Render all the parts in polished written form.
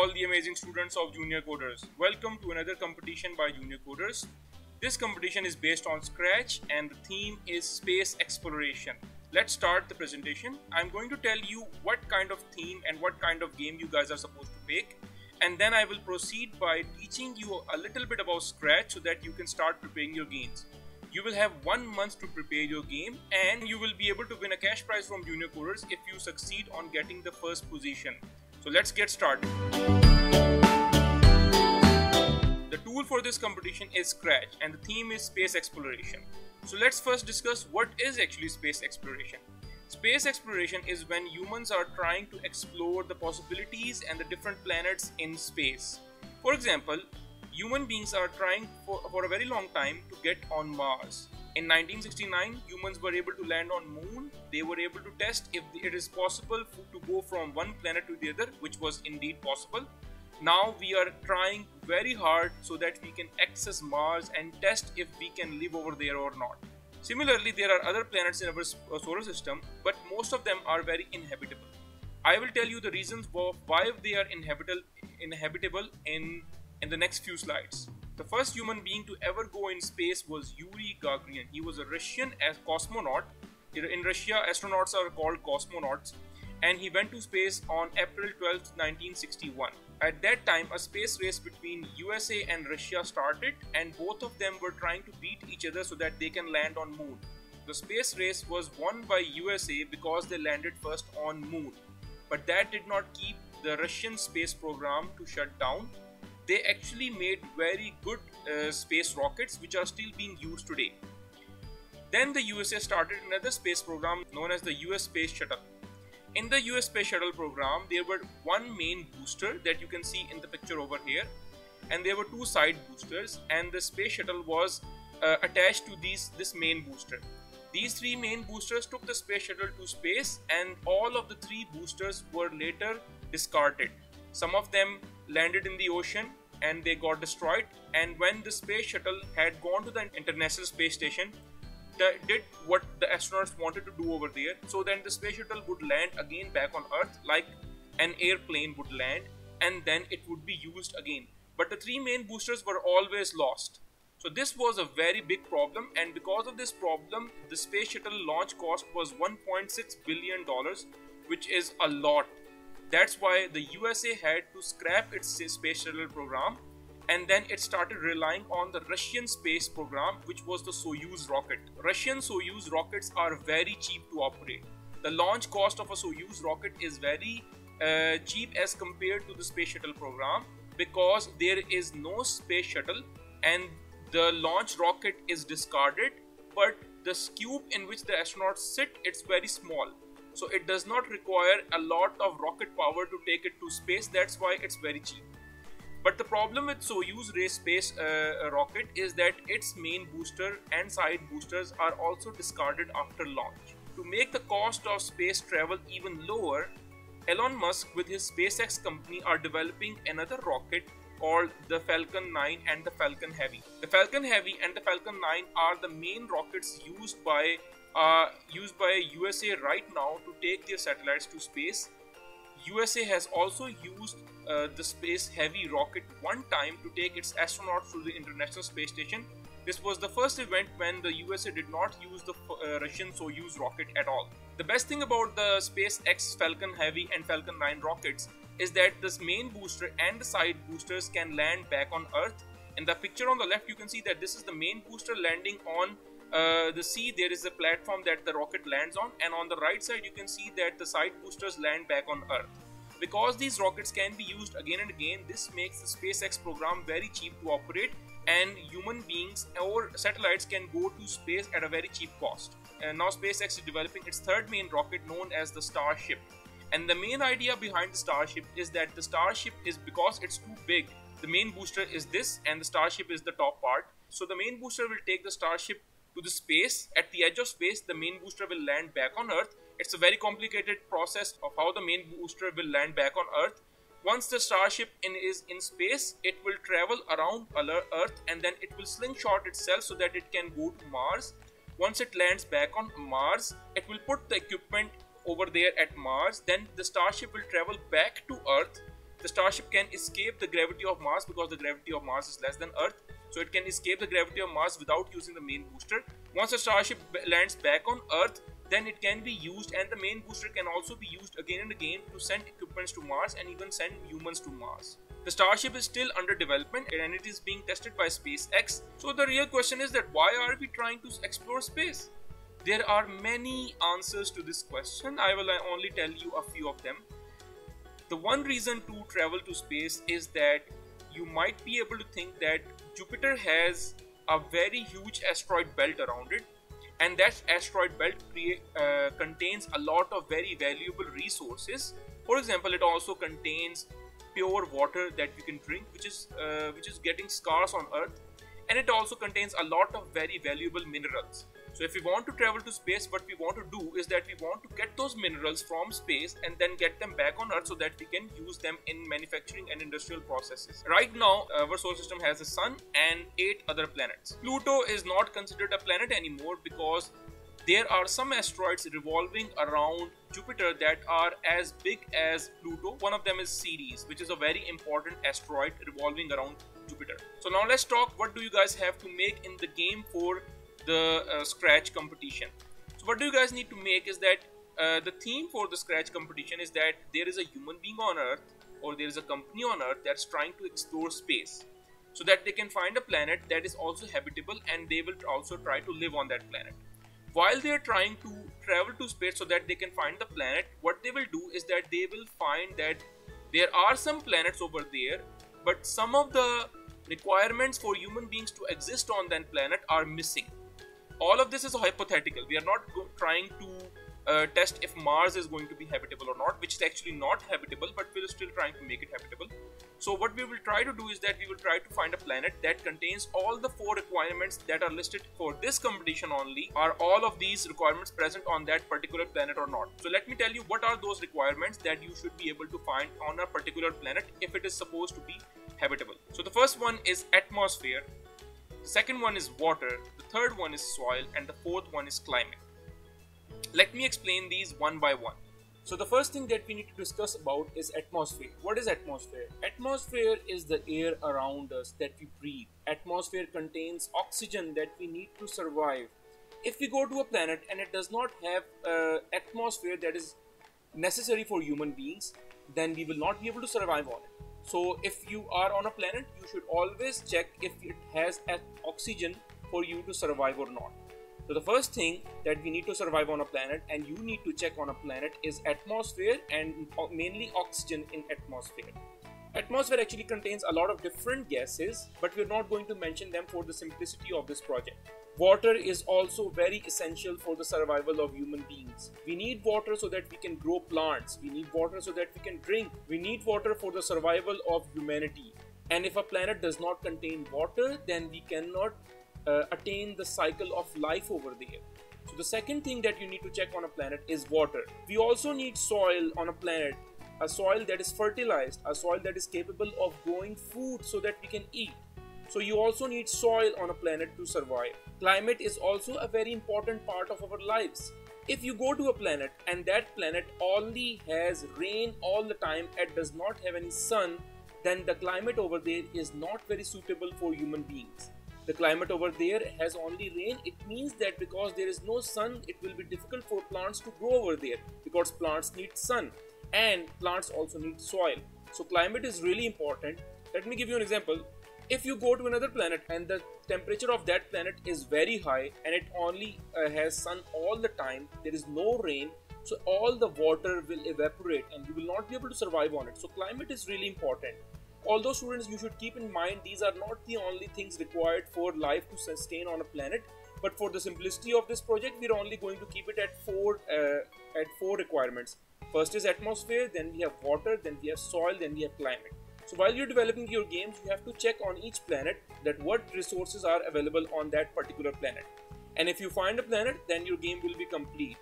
all the amazing students of Junior Coders. Welcome to another competition by Junior Coders. This competition is based on Scratch and the theme is space exploration. Let's start the presentation. I'm going to tell you what kind of theme and what kind of game you guys are supposed to make, and then I will proceed by teaching you a little bit about Scratch so that you can start preparing your games. You will have 1 month to prepare your game and you will be able to win a cash prize from Junior Coders if you succeed on getting the first position. So let's get started. The tool for this competition is Scratch and the theme is space exploration. So let's first discuss what is actually space exploration. Space exploration is when humans are trying to explore the possibilities and the different planets in space. For example, human beings are trying for a very long time to get on Mars. In 1969, humans were able to land on Moon. They were able to test if it is possible to go from one planet to the other, which was indeed possible. Now we are trying very hard so that we can access Mars and test if we can live over there or not. Similarly, there are other planets in our solar system, but most of them are very inhabitable. I will tell you the reasons why they are inhabitable in the next few slides. The first human being to ever go in space was Yuri Gagarin. He was a Russian cosmonaut. In Russia, astronauts are called cosmonauts, and he went to space on April 12, 1961. At that time, a space race between USA and Russia started, and both of them were trying to beat each other so that they can land on Moon. The space race was won by USA because they landed first on Moon, but that did not keep the Russian space program to shut down. They actually made very good space rockets which are still being used today. Then the USA started another space program known as the US Space Shuttle. In the US Space Shuttle program, there were one main booster that you can see in the picture over here, and there were two side boosters, and the space shuttle was attached to this main booster. These three main boosters took the space shuttle to space, and all of the three boosters were later discarded. Some of them landed in the ocean and they got destroyed, and when the space shuttle had gone to the International Space Station, did what the astronauts wanted to do over there, so then the space shuttle would land again back on Earth like an airplane would land, and then it would be used again. But the three main boosters were always lost. So this was a very big problem, and because of this problem, the space shuttle launch cost was $1.6 billion, which is a lot. That's why the USA had to scrap its space shuttle program, and then it started relying on the Russian space program, which was the Soyuz rocket. Russian Soyuz rockets are very cheap to operate. The launch cost of a Soyuz rocket is very cheap as compared to the space shuttle program, because there is no space shuttle and the launch rocket is discarded, but the cube in which the astronauts sit, it's very small. So it does not require a lot of rocket power to take it to space. That's why it's very cheap. But the problem with Soyuz race space rocket is that its main booster and side boosters are also discarded after launch. To make the cost of space travel even lower, Elon Musk with his SpaceX company are developing another rocket called the Falcon 9 and the Falcon Heavy. The Falcon Heavy and the Falcon 9 are the main rockets used by USA right now to take their satellites to space. USA has also used the Space Heavy rocket one time to take its astronauts to the International Space Station. This was the first event when the USA did not use the Russian Soyuz rocket at all. The best thing about the SpaceX Falcon Heavy and Falcon 9 rockets is that this main booster and the side boosters can land back on Earth. In the picture on the left, you can see that this is the main booster landing on the sea. There is a platform that the rocket lands on, and on the right side you can see that the side boosters land back on Earth. Because these rockets can be used again and again, this makes the SpaceX program very cheap to operate, and human beings or satellites can go to space at a very cheap cost. And now SpaceX is developing its third main rocket known as the Starship. And the main idea behind the Starship is that the Starship is, because it's too big, the main booster is this and the Starship is the top part. So the main booster will take the Starship to the space. At the edge of space, the main booster will land back on Earth. It's a very complicated process of how the main booster will land back on Earth. Once the Starship is in space, it will travel around Earth and then it will slingshot itself so that it can go to Mars. Once it lands back on Mars, it will put the equipment over there at Mars. Then the Starship will travel back to Earth the starship can escape the gravity of Mars because the gravity of Mars is less than Earth. So it can escape the gravity of Mars without using the main booster. Once the starship lands back on Earth, then it can be used, and the main booster can also be used again and again to send equipments to Mars and even send humans to Mars. The starship is still under development and it is being tested by SpaceX. So the real question is that why are we trying to explore space? There are many answers to this question. I will only tell you a few of them. The one reason to travel to space is that you might be able to think that Jupiter has a very huge asteroid belt around it, and that asteroid belt contains a lot of very valuable resources. For example, it also contains pure water that we can drink, which is getting scarce on Earth, and it also contains a lot of very valuable minerals. So if we want to travel to space, what we want to do is that we want to get those minerals from space and then get them back on Earth so that we can use them in manufacturing and industrial processes. Right now, our solar system has a sun and 8 other planets. Pluto is not considered a planet anymore because there are some asteroids revolving around Jupiter that are as big as Pluto. One of them is Ceres, which is a very important asteroid revolving around Jupiter. So now let's talk, what do you guys have to make in the game for the Scratch competition. So what do you guys need to make is that the theme for the Scratch competition is that there is a human being on Earth, or there is a company on Earth that's trying to explore space so that they can find a planet that is also habitable, and they will also try to live on that planet. While they are trying to travel to space so that they can find the planet, what they will do is that they will find that there are some planets over there, but some of the requirements for human beings to exist on that planet are missing. All of this is hypothetical. We are not trying to test if Mars is going to be habitable or not, which is actually not habitable, but we're still trying to make it habitable. So what we will try to do is that we will try to find a planet that contains all the 4 requirements that are listed for this competition only. Are all of these requirements present on that particular planet or not? So let me tell you what are those requirements that you should be able to find on a particular planet if it is supposed to be habitable. So the first one is atmosphere, the second one is water, the third one is soil, and the fourth one is climate. Let me explain these one by one. So the first thing that we need to discuss about is atmosphere. What is atmosphere? Atmosphere is the air around us that we breathe. Atmosphere contains oxygen that we need to survive. If we go to a planet and it does not have atmosphere that is necessary for human beings, then we will not be able to survive on it. So if you are on a planet, you should always check if it has oxygen for you to survive or not. So the first thing that we need to survive on a planet, and you need to check on a planet, is atmosphere, and mainly oxygen in atmosphere. Atmosphere actually contains a lot of different gases, but we're not going to mention them for the simplicity of this project. Water is also very essential for the survival of human beings. We need water so that we can grow plants. We need water so that we can drink. We need water for the survival of humanity. And if a planet does not contain water, then we cannot attain the cycle of life over there. So the second thing that you need to check on a planet is water. We also need soil on a planet, a soil that is fertilized, a soil that is capable of growing food so that we can eat. So you also need soil on a planet to survive. Climate is also a very important part of our lives. If you go to a planet and that planet only has rain all the time and does not have any sun, then the climate over there is not very suitable for human beings. The climate over there has only rain. It means that because there is no sun, it will be difficult for plants to grow over there, because plants need sun and plants also need soil. So climate is really important. Let me give you an example. If you go to another planet and the temperature of that planet is very high and it only has sun all the time, there is no rain, so all the water will evaporate and you will not be able to survive on it. So climate is really important. Although students, you should keep in mind these are not the only things required for life to sustain on a planet, but for the simplicity of this project, we are only going to keep it at four requirements. First is atmosphere, then we have water, then we have soil, then we have climate. So while you're developing your games, you have to check on each planet that what resources are available on that particular planet. And if you find a planet, then your game will be complete.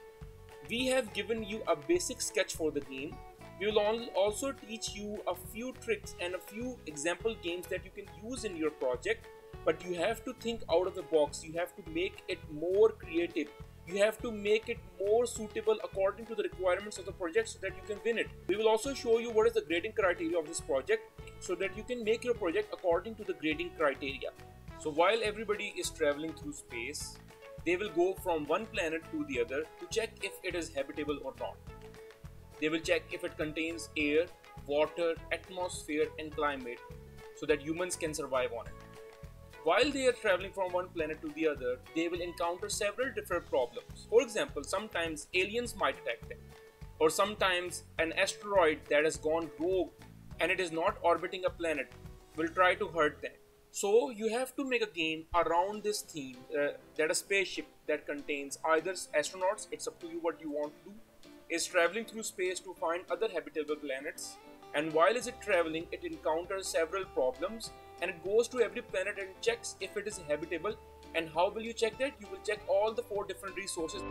We have given you a basic sketch for the game. We will also teach you a few tricks and a few example games that you can use in your project, but you have to think out of the box. You have to make it more creative. You have to make it more suitable according to the requirements of the project so that you can win it. We will also show you what is the grading criteria of this project so that you can make your project according to the grading criteria. So while everybody is traveling through space, they will go from one planet to the other to check if it is habitable or not. They will check if it contains air, water, atmosphere and climate so that humans can survive on it. While they are traveling from one planet to the other, they will encounter several different problems. For example, sometimes aliens might attack them, or sometimes an asteroid that has gone rogue and it is not orbiting a planet will try to hurt them. So you have to make a game around this theme, that a spaceship that contains either astronauts, it's up to you what you want to do, is traveling through space to find other habitable planets, and while is it traveling, it encounters several problems and it goes to every planet and checks if it is habitable. And how will you check that? You will check all the 4 different resources.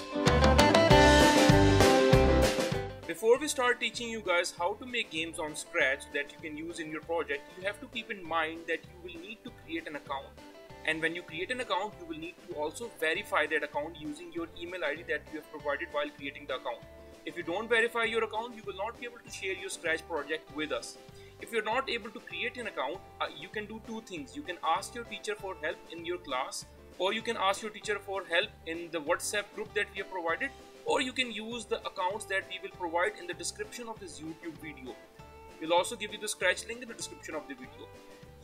Before we start teaching you guys how to make games on Scratch that you can use in your project, you have to keep in mind that you will need to create an account. And when you create an account, you will need to also verify that account using your email ID that you have provided while creating the account. If you don't verify your account, you will not be able to share your Scratch project with us. If you're not able to create an account, you can do 2 things. You can ask your teacher for help in your class, or you can ask your teacher for help in the WhatsApp group that we have provided, or you can use the accounts that we will provide in the description of this YouTube video. We'll also give you the Scratch link in the description of the video.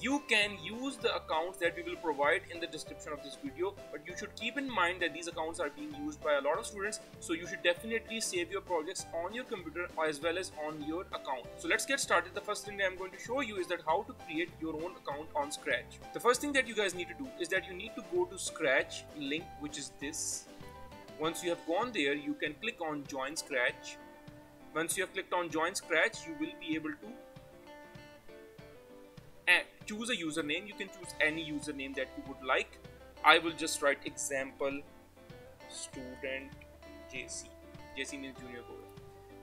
You can use the accounts that we will provide in the description of this video, but you should keep in mind that these accounts are being used by a lot of students, so you should definitely save your projects on your computer as well as on your account. So let's get started. The first thing that I'm going to show you is that how to create your own account on Scratch. The first thing that you guys need to do is that you need to go to Scratch link, which is this. Once you have gone there, you can click on Join Scratch. Once you have clicked on Join Scratch, you will be able to choose a username. You can choose any username that you would like. I will just write example student JC. JC means junior coder.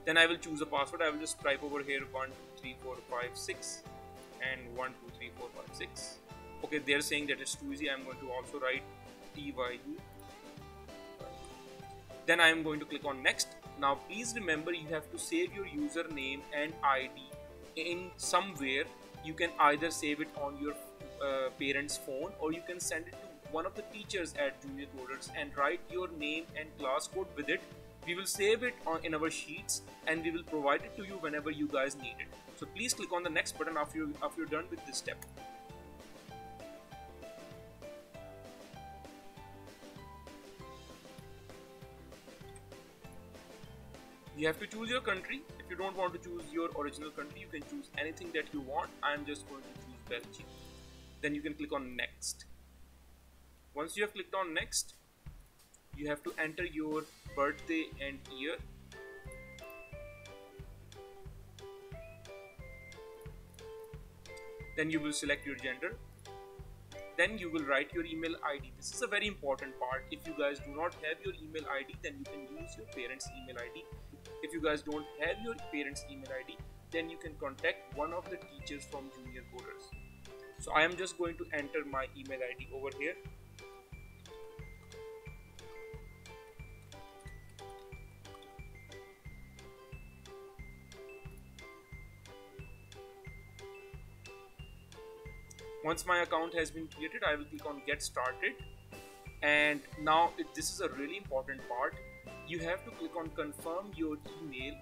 Then I will choose a password. I will just type over here 1 2 3 4 5 6 and 1 2 3 4 5 6. Okay, they're saying that it's too easy. I'm going to also write TYU. Then I am going to click on next. Now please remember, you have to save your username and ID in somewhere. You can either save it on your parent's phone, or you can send it to one of the teachers at Junior Coders and write your name and class code with it. We will save it in our sheets and we will provide it to you whenever you guys need it. So please click on the next button after you're done with this step. You have to choose your country. If you don't want to choose your original country, you can choose anything that you want. I am just going to choose Belgium. Then you can click on next. Once you have clicked on next, you have to enter your birthday and year. Then you will select your gender. Then you will write your email ID. This is a very important part. If you guys do not have your email ID, then you can use your parents' email ID. If you guys don't have your parents' email ID, then you can contact one of the teachers from Junior Coders. So I am just going to enter my email ID over here. Once my account has been created, I will click on Get Started. And now this is a really important part. You have to click on Confirm your email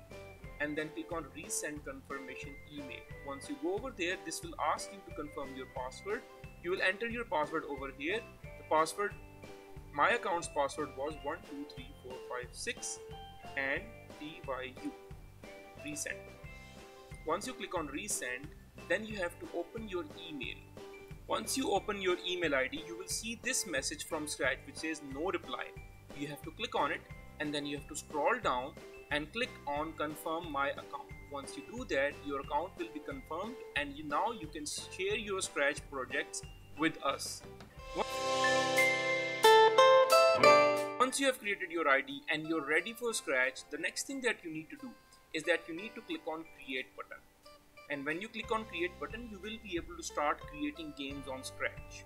and then click on Resend confirmation email. Once you go over there, this will ask you to confirm your password. You will enter your password over here. The password, my account's password was 123456 and TYU. Resend. Once you click on Resend, then you have to open your email. Once you open your email ID, you will see this message from Scratch which says no reply. You have to click on it and then you have to scroll down and click on Confirm My Account. Once you do that, your account will be confirmed and now you can share your Scratch projects with us. Once you have created your ID and you're ready for Scratch, the next thing that you need to do is that you need to click on Create button. And when you click on Create button, you will be able to start creating games on Scratch.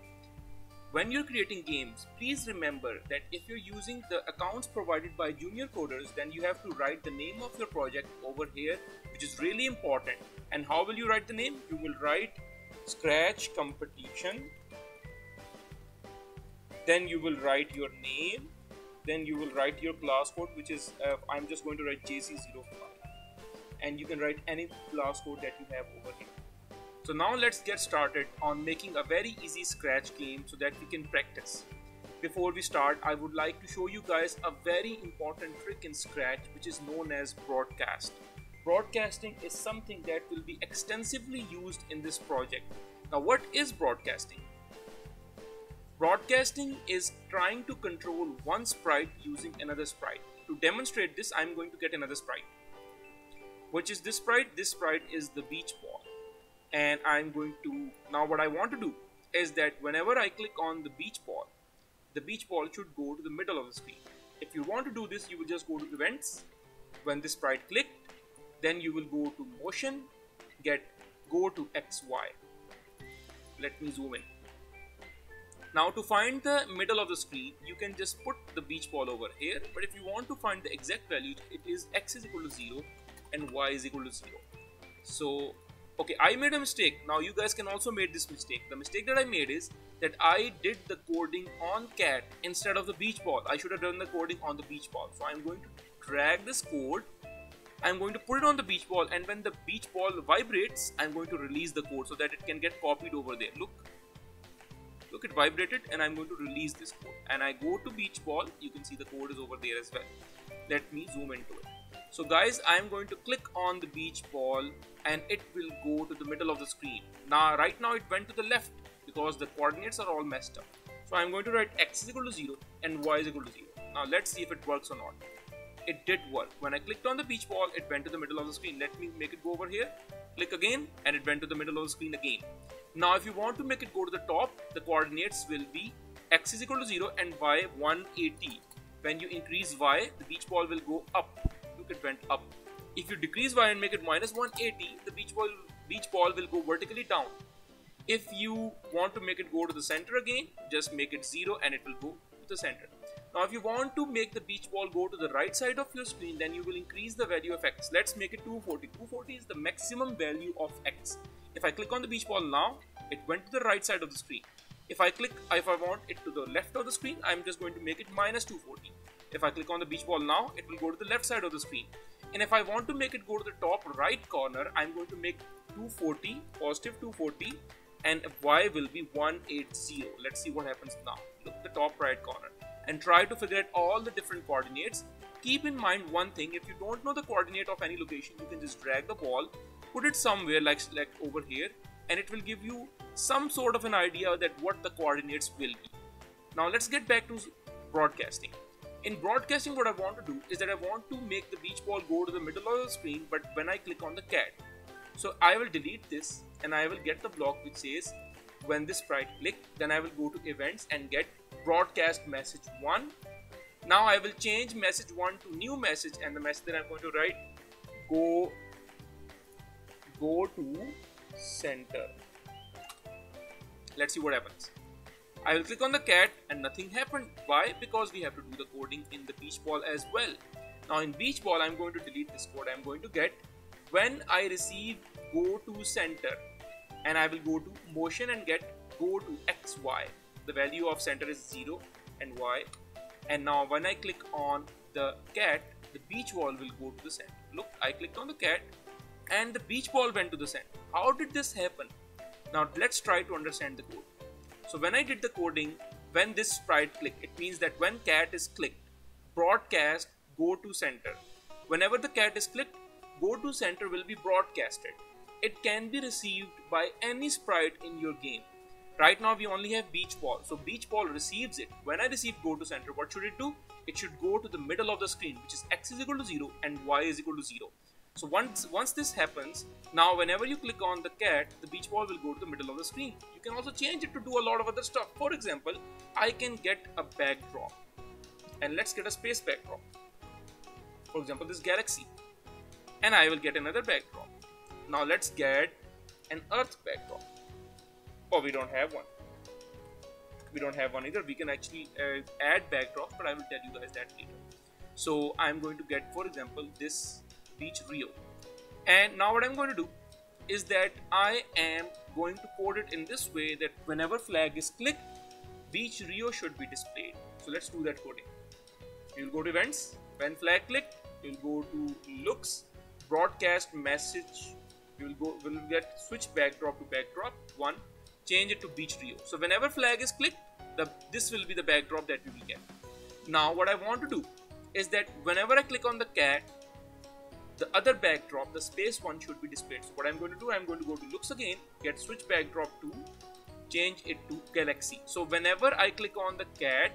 when you're creating games, please remember that if you're using the accounts provided by junior coders, then you have to write the name of your project over here, which is really important. And how will you write the name? You will write Scratch Competition, then you will write your name, then you will write your class code, which is I'm just going to write JC05, and you can write any class code that you have over here. So now let's get started on making a very easy Scratch game so that we can practice. Before we start, I would like to show you guys a very important trick in Scratch, which is known as broadcast. Broadcasting is something that will be extensively used in this project. Now, what is broadcasting? Broadcasting is trying to control one sprite using another sprite. To demonstrate this, I'm going to get another sprite. Which is this sprite? This sprite is the beach ball. And I'm going to, now what I want to do is that whenever I click on the beach ball should go to the middle of the screen. If you want to do this, you will just go to events. When this sprite clicked, then you will go to motion, go to XY. Let me zoom in. Now to find the middle of the screen, you can just put the beach ball over here. But if you want to find the exact value, it is X is equal to 0 and Y is equal to 0. So, okay, I made a mistake. Now you guys can also make this mistake. The mistake that I made is that I did the coding on cat instead of the beach ball. I should have done the coding on the beach ball. So I'm going to drag this code. I'm going to put it on the beach ball, and when the beach ball vibrates, I'm going to release the code so that it can get copied over there. Look, it vibrated, and I'm going to release this code. And I go to beach ball. You can see the code is over there as well. Let me zoom into it. So guys, I'm going to click on the beach ball and it will go to the middle of the screen. Now, right now it went to the left because the coordinates are all messed up. So I'm going to write X is equal to 0 and Y is equal to 0. Now let's see if it works or not. It did work. When I clicked on the beach ball, it went to the middle of the screen. Let me make it go over here. Click again and it went to the middle of the screen again. Now if you want to make it go to the top, the coordinates will be X is equal to 0 and Y 180. When you increase Y, the beach ball will go up. Look, it went up. If you decrease Y and make it minus 180, the beach ball will go vertically down. If you want to make it go to the center again, just make it 0 and it will go to the center. Now if you want to make the beach ball go to the right side of your screen, then you will increase the value of X. Let's make it 240. 240 is the maximum value of X. If I click on the beach ball now, it went to the right side of the screen. If I want it to the left of the screen, I'm just going to make it minus 240. If I click on the beach ball now, it will go to the left side of the screen. And if I want to make it go to the top right corner, I'm going to make 240, positive 240, and Y will be 180. Let's see what happens now. Look at the top right corner and try to figure out all the different coordinates. Keep in mind one thing, if you don't know the coordinate of any location, you can just drag the ball, put it somewhere like select over here, and it will give you some sort of an idea that what the coordinates will be. Now let's get back to broadcasting. In broadcasting, what I want to do is that I want to make the beach ball go to the middle of the screen, but when I click on the cat. So I will delete this and I will get the block which says when this sprite click, then I will go to events and get broadcast message 1. Now I will change message 1 to new message, and the message that I'm going to write, go to center. Let's see what happens. I will click on the cat and nothing happened. Why? Because we have to do the coding in the beach ball as well. Now in beach ball, I'm going to delete this code. I'm going to get when I receive go to center, and I will go to motion and get go to XY. The value of center is 0 and Y. And now when I click on the cat, the beach ball will go to the center. Look, I clicked on the cat and the beach ball went to the center. How did this happen? Now let's try to understand the code. So when I did the coding, when this sprite clicked, it means that when cat is clicked, broadcast go to center. Whenever the cat is clicked, go to center will be broadcasted. It can be received by any sprite in your game. Right now we only have beach ball, so beach ball receives it. When I receive go to center, what should it do? It should go to the middle of the screen, which is X is equal to 0 and Y is equal to 0. So once this happens, now whenever you click on the cat, the beach ball will go to the middle of the screen. You can also change it to do a lot of other stuff. For example, I can get a backdrop, and let's get a space backdrop. For example, this galaxy, and I will get another backdrop. Now let's get an earth backdrop. Oh, we don't have one. we don't have one either. We can actually add backdrops, but I will tell you guys that later. So I'm going to get, for example, this Beach Rio, and now what I'm going to do is that I am going to code it in this way that whenever flag is clicked, Beach Rio should be displayed. So let's do that coding. You'll go to events, when flag clicked, you'll go to looks, broadcast message, we'll get switch backdrop to backdrop 1, change it to Beach Rio. So whenever flag is clicked, this will be the backdrop that we will get. Now what I want to do is that whenever I click on the cat, the other backdrop, the space one, should be displayed. So what I'm going to do, I'm going to go to looks again, get switch backdrop to, change it to galaxy. So whenever I click on the cat,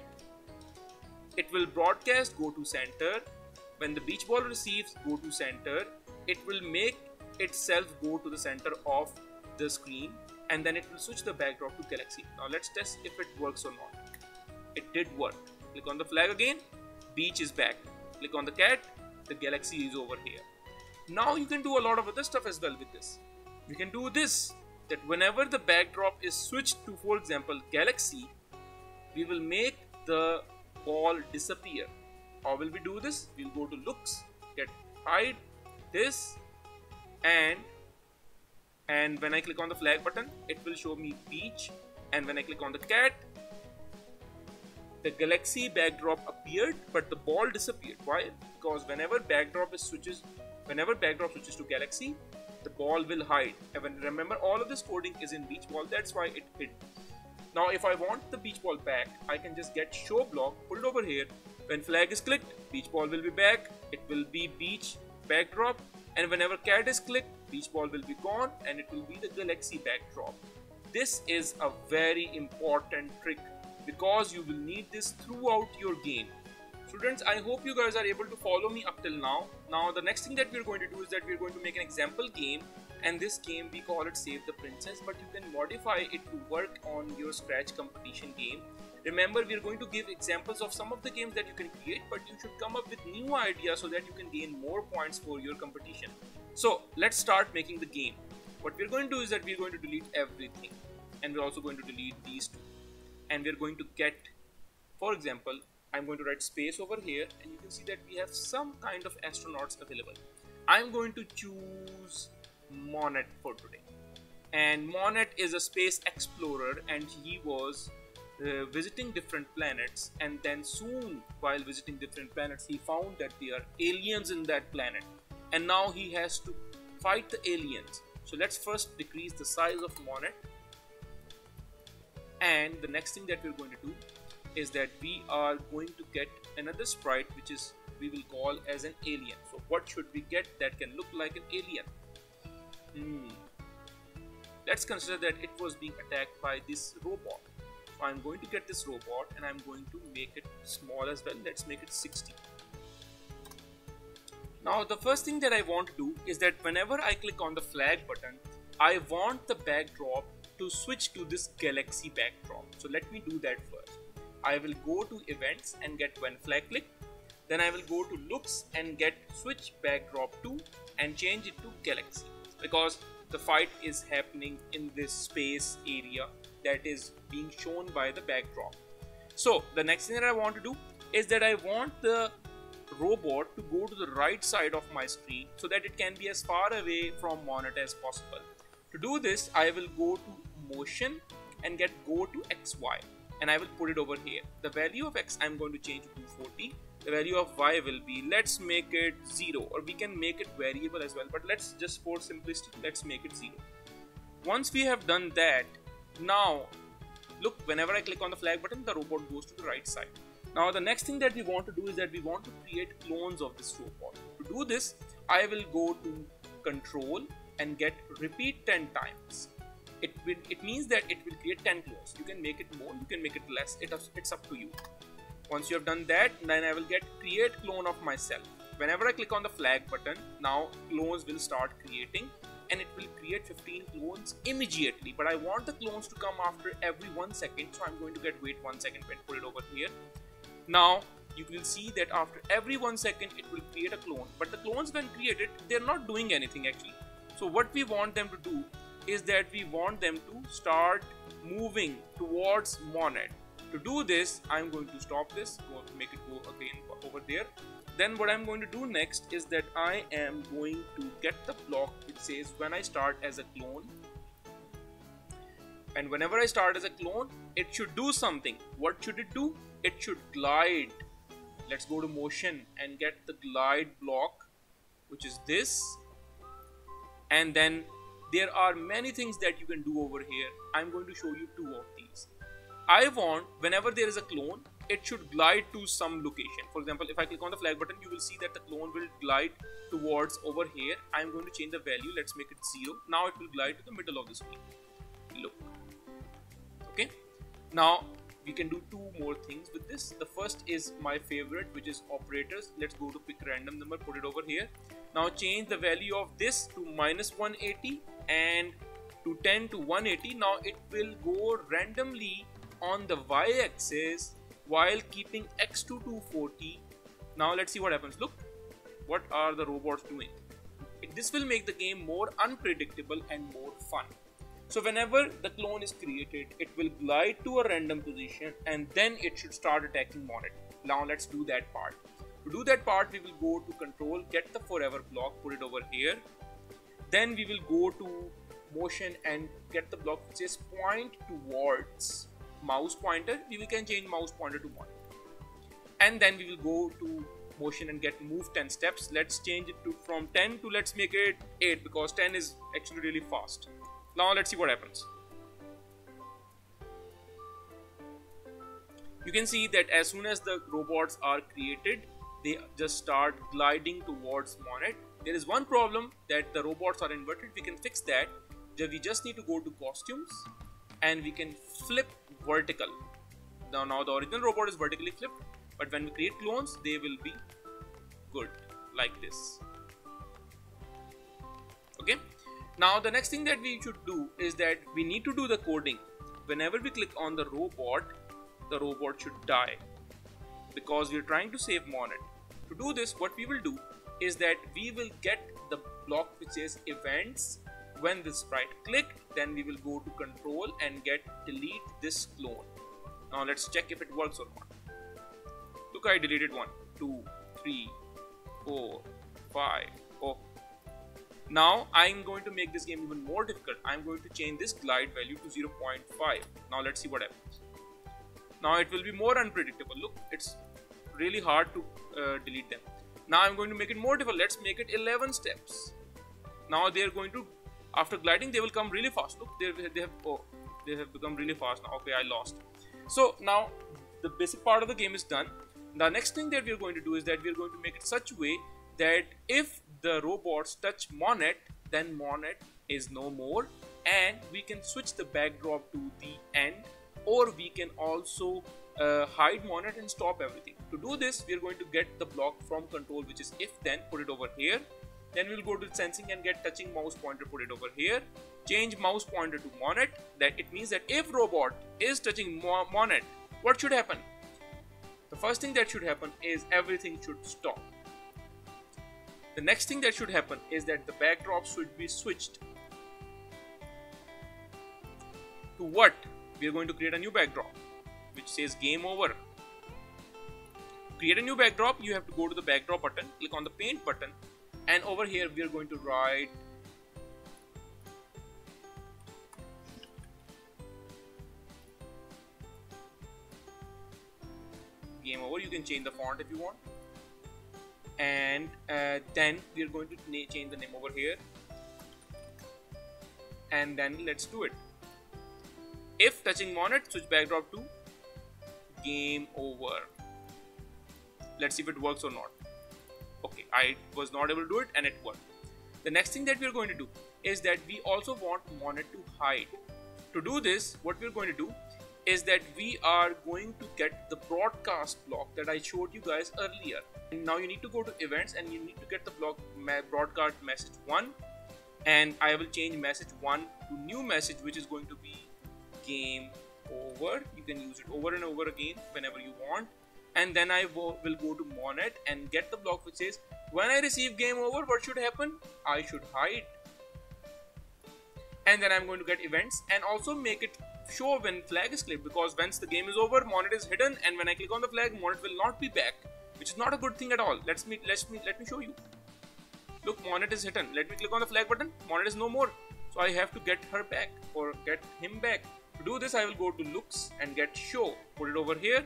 it will broadcast go to center. When the beach ball receives go to center, it will make itself go to the center of the screen, and then it will switch the backdrop to galaxy. Now let's test if it works or not. It did work. Click on the flag again, beach is back. Click on the cat, the galaxy is over here. Now you can do a lot of other stuff as well with this. You can do this, that whenever the backdrop is switched to, for example, galaxy, we will make the ball disappear. How will we do this? We'll go to looks, get hide this, and when I click on the flag button, it will show me beach, and when I click on the cat, the galaxy backdrop appeared, but the ball disappeared. Why? Because whenever backdrop switches to galaxy, the ball will hide. And remember, all of this coding is in beach ball, that's why it hid. Now if I want the beach ball back, I can just get show block, put it over here. When flag is clicked, beach ball will be back, it will be beach backdrop, and whenever cat is clicked, beach ball will be gone and it will be the galaxy backdrop. This is a very important trick because you will need this throughout your game. Students, I hope you guys are able to follow me up till now. Now the next thing that we're going to do is that we're going to make an example game, and this game we call it Save the Princess, but you can modify it to work on your Scratch competition game. Remember, we're going to give examples of some of the games that you can create, but you should come up with new ideas so that you can gain more points for your competition. So let's start making the game. What we're going to do is that we're going to delete everything, and we're also going to delete these two, and we're going to get, for example, I'm going to write space over here, and you can see that we have some kind of astronauts available. I'm going to choose Monet for today, and Monet is a space explorer, and he was visiting different planets, and then soon while visiting different planets he found that there are aliens in that planet, and now he has to fight the aliens. So let's first decrease the size of Monet, and the next thing that we're going to do is that we are going to get another sprite which is we will call as an alien. So what should we get that can look like an alien? Let's consider that it was being attacked by this robot. So I'm going to get this robot and I'm going to make it small as well. Let's make it 60. Now the first thing that I want to do is that whenever I click on the flag button, I want the backdrop to switch to this galaxy backdrop. So let me do that first. I will go to events and get when flag click. Then I will go to looks and get switch backdrop to and change it to galaxy, because the fight is happening in this space area that is being shown by the backdrop. So the next thing that I want to do is that I want the robot to go to the right side of my screen so that it can be as far away from Monet as possible. To do this, I will go to motion and get go to XY, and I will put it over here. The value of X I'm going to change to 240. The value of Y will be, let's make it 0, or we can make it variable as well, but let's just for simplicity, let's make it 0. Once we have done that, now look, whenever I click on the flag button, the robot goes to the right side. Now the next thing that we want to do is that we want to create clones of this robot. To do this, I will go to control and get repeat 10 times. It means that it will create 10 clones. You can make it more, you can make it less, it's up to you. Once you have done that, then I will get create clone of myself. Whenever I click on the flag button, now clones will start creating, and it will create 15 clones immediately, but I want the clones to come after every 1 second, so I'm going to get wait 1 second and put it over here. Now you will see that after every 1 second it will create a clone, but the clones when created, they're not doing anything actually. So what we want them to do is that we want them to start moving towards Monet. To do this, I'm going to stop this, go to make it go again over there. Then what I'm going to do next is that I am going to get the block which says when I start as a clone. And whenever I start as a clone, it should do something. What should it do? It should glide. Let's go to motion and get the glide block, which is this. And then there are many things that you can do over here. I'm going to show you 2 of these. I want whenever there is a clone, it should glide to some location. For example, if I click on the flag button, you will see that the clone will glide towards over here. I'm going to change the value. Let's make it 0. Now it will glide to the middle of the screen. Look. Okay. Now we can do 2 more things with this. The first is my favorite, which is operators. Let's go to pick random number, put it over here. Now change the value of this to -180 and to 10 to 180. Now it will go randomly on the y-axis while keeping x to 240. Now let's see what happens. Look, what are the robots doing? This will make the game more unpredictable and more fun. So whenever the clone is created, it will glide to a random position and then it should start attacking Monet. Now let's do that part. To do that part, we will go to control, get the forever block, put it over here. Then we will go to motion and get the block which says point towards mouse pointer. We can change mouse pointer to 1. And then we will go to motion and get move 10 steps. Let's change it to from 10 to let's make it 8 because 10 is actually really fast. Now let's see what happens. You can see that as soon as the robots are created, they just start gliding towards Monet. There is one problem that the robots are inverted. We can fix that. We just need to go to costumes and we can flip vertical. Now the original robot is vertically flipped, but when we create clones, they will be good like this. Okay. Now the next thing that we should do is that we need to do the coding. Whenever we click on the robot should die because we are trying to save Monet. To do this, what we will do is that we will get the block which says events. When the sprite clicked, then we will go to control and get delete this clone. Now let's check if it works or not. Look, I deleted 1, 2, 3, 4, 5. Oh. Now I'm going to make this game even more difficult. I'm going to change this glide value to 0.5. Now let's see what happens. Now it will be more unpredictable. Look, it's really hard to delete them. Now I'm going to make it more difficult. Let's make it 11 steps. Now they are going to, after gliding, they will come really fast. Look, they have become really fast now. Okay, I lost. So now the basic part of the game is done. The next thing that we are going to do is that we are going to make it such a way that if the robots touch Monet, then Monet is no more, and we can switch the backdrop to the end, or we can also hide Monet and stop everything. To do this, we are going to get the block from control, which is if then, put it over here. Then we'll go to sensing and get touching mouse pointer, put it over here. Change mouse pointer to Monet. That it means that if robot is touching Monet, what should happen? The first thing that should happen is everything should stop. The next thing that should happen is that the backdrop should be switched. To what? We are going to create a new backdrop which says game over. To create a new backdrop, you have to go to the backdrop button, click on the paint button, and over here we are going to write game over. You can change the font if you want. And then we are going to change the name over here, and then let's do it. If touching Monet, switch backdrop to game over. Let's see if it works or not. Okay, I was not able to do it and it worked. The next thing that we are going to do is that we also want Monet to hide. To do this, what we are going to do is that we are going to get the broadcast block that I showed you guys earlier. And now you need to go to events and you need to get the block broadcast message 1, and I will change message 1 to new message, which is going to be game over. You can use it over and over again whenever you want. And then I will go to Monet and get the block which says when I receive game over, what should happen? I should hide. And then I'm going to get events and also make it show when flag is clicked, because once the game is over, monet is hidden, and when I click on the flag, monet will not be back, which is not a good thing at all. Let me show you. Look, monet is hidden. Let me click on the flag button. Monet is no more. So I have to get her back or get him back. To do this, I will go to looks and get show. Put it over here,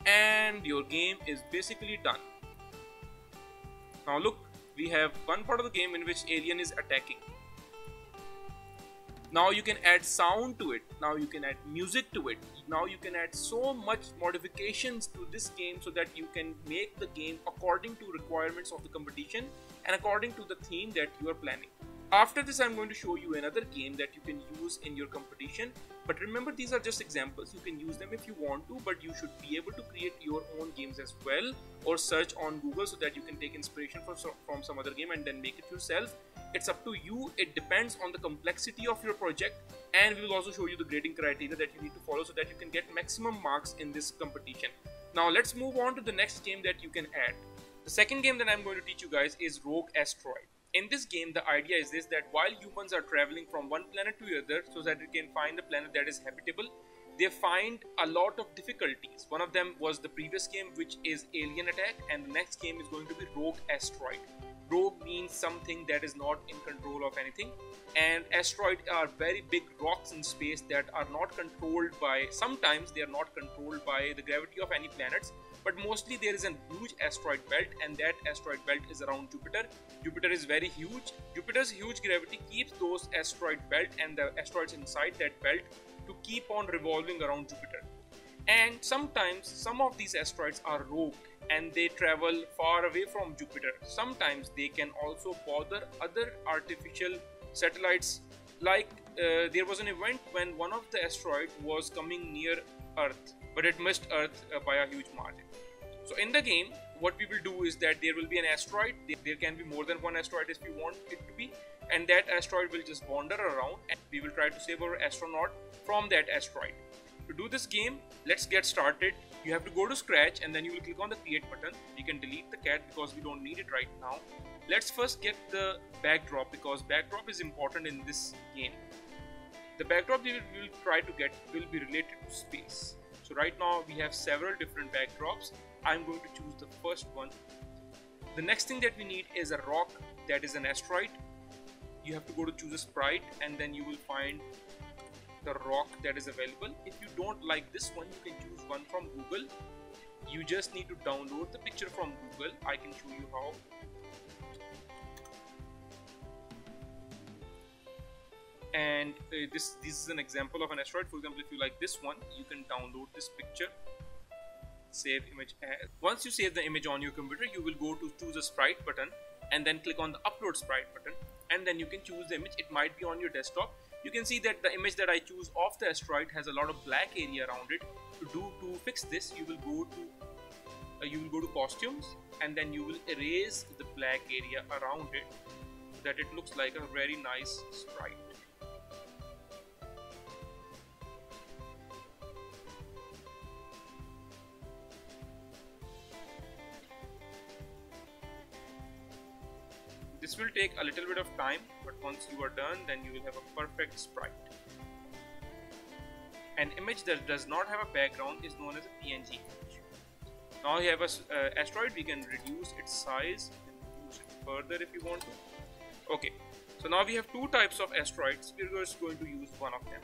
and your game is basically done. Now look, we have one part of the game in which alien is attacking. Now you can add sound to it. Now you can add music to it. Now you can add so much modifications to this game so that you can make the game according to requirements of the competition and according to the theme that you are planning. After this, I'm going to show you another game that you can use in your competition. But remember, these are just examples. You can use them if you want to, but you should be able to create your own games as well, or search on Google so that you can take inspiration from some other game and then make it yourself. It's up to you. It depends on the complexity of your project, and we will also show you the grading criteria that you need to follow so that you can get maximum marks in this competition. Now let's move on to the next game that you can add. The second game that I'm going to teach you guys is Rogue Asteroid. In this game, the idea is this, that while humans are traveling from one planet to the other so that they can find a planet that is habitable, they find a lot of difficulties. One of them was the previous game, which is Alien Attack, and the next game is going to be Rogue Asteroid. Rogue means something that is not in control of anything, and asteroids are very big rocks in space that are not controlled by, sometimes they are not controlled by the gravity of any planets, but mostly there is a huge asteroid belt, and that asteroid belt is around Jupiter. Jupiter is very huge. Jupiter's huge gravity keeps those asteroid belt and the asteroids inside that belt to keep on revolving around Jupiter. And sometimes some of these asteroids are rogue and they travel far away from Jupiter. Sometimes they can also bother other artificial satellites. Like there was an event when one of the asteroids was coming near Earth, but it missed Earth by a huge margin. So in the game, what we will do is that there will be an asteroid. There can be more than one asteroid if we want it to be, and that asteroid will just wander around, and we will try to save our astronaut from that asteroid. To do this game, let's get started. You have to go to Scratch, and then you will click on the create button. You can delete the cat because we don't need it right now. Let's first get the backdrop, because backdrop is important in this game. The backdrop we will try to get will be related to space. So right now we have several different backdrops. I'm going to choose the first one. The next thing that we need is a rock that is an asteroid. You have to go to choose a sprite, and then you will find the rock that is available. If you don't like this one, you can choose one from Google. You just need to download the picture from Google. I can show you how. And this is an example of an asteroid. For example, if you like this one, you can download this picture, save image as. Once you save the image on your computer, you will go to choose a sprite button and then click on the upload sprite button, and then you can choose the image. It might be on your desktop. You can see that the image that I choose of the asteroid has a lot of black area around it. To fix this, you will go to costumes, and then you will erase the black area around it so that it looks like a very nice sprite. This will take a little bit of time, but once you are done, then you will have a perfect sprite. An image that does not have a background is known as a PNG image. Now you have an asteroid. We can reduce its size and reduce it further if you want to. Okay, so now we have two types of asteroids. We're just going to use one of them.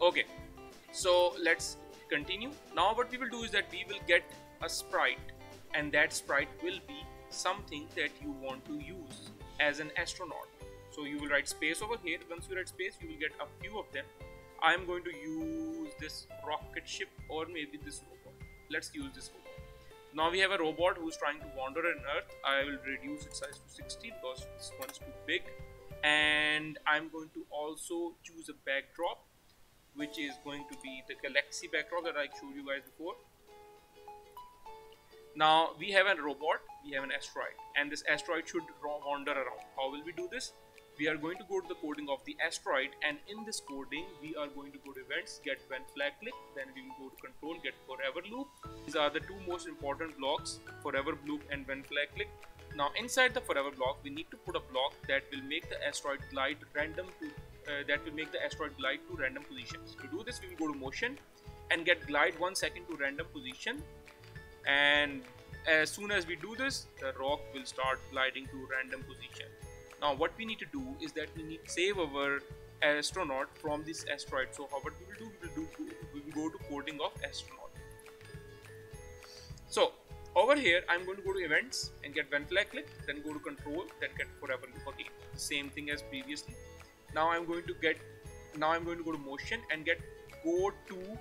Okay, so let's continue. Now what we will do is that we will get a sprite, and that sprite will be something that you want to use as an astronaut. So you will write space over here. Once you write space, you will get a few of them. I am going to use this rocket ship, or maybe this robot. Let's use this robot. Now we have a robot who is trying to wander on Earth. I will reduce its size to 60 because this one is too big, and I'm going to also choose a backdrop, which is going to be the galaxy backdrop that I showed you guys before. Now we have a robot, we have an asteroid, and this asteroid should wander around. How will we do this? We are going to go to the coding of the asteroid, and in this coding we are going to go to events, get when flag click, then we will go to control, get forever loop. These are the two most important blocks, forever loop and when flag click. Now inside the forever block, we need to put a block that will make the asteroid glide random to random positions. To do this, we will go to motion and get glide 1 second to random position, and as soon as we do this, the rock will start gliding to random position. Now what we need to do is that we need to save our astronaut from this asteroid. So what we will do, we will go to coding of astronaut. So over here, I'm going to go to events and get when flag click, then go to control, then get forever loop again. The same thing as previously. Now I'm going to go to motion and get go to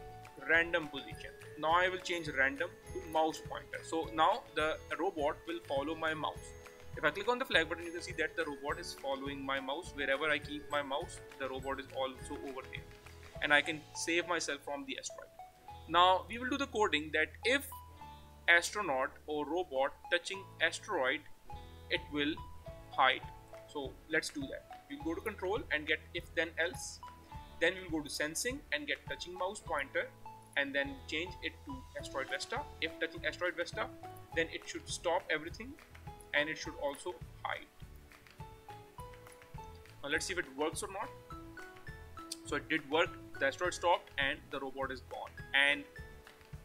random position. Now I will change random to mouse pointer. So now the robot will follow my mouse. If I click on the flag button, you can see that the robot is following my mouse. Wherever I keep my mouse, the robot is also over there, and I can save myself from the asteroid. Now we will do the coding that if astronaut or robot touching asteroid, it will hide. So let's do that. We'll go to control and get if then else. Then we'll go to sensing and get touching mouse pointer, and then change it to asteroid vesta. If touching asteroid vesta, then it should stop everything and it should also hide. Now let's see if it works or not. So it did work. The asteroid stopped and the robot is gone. And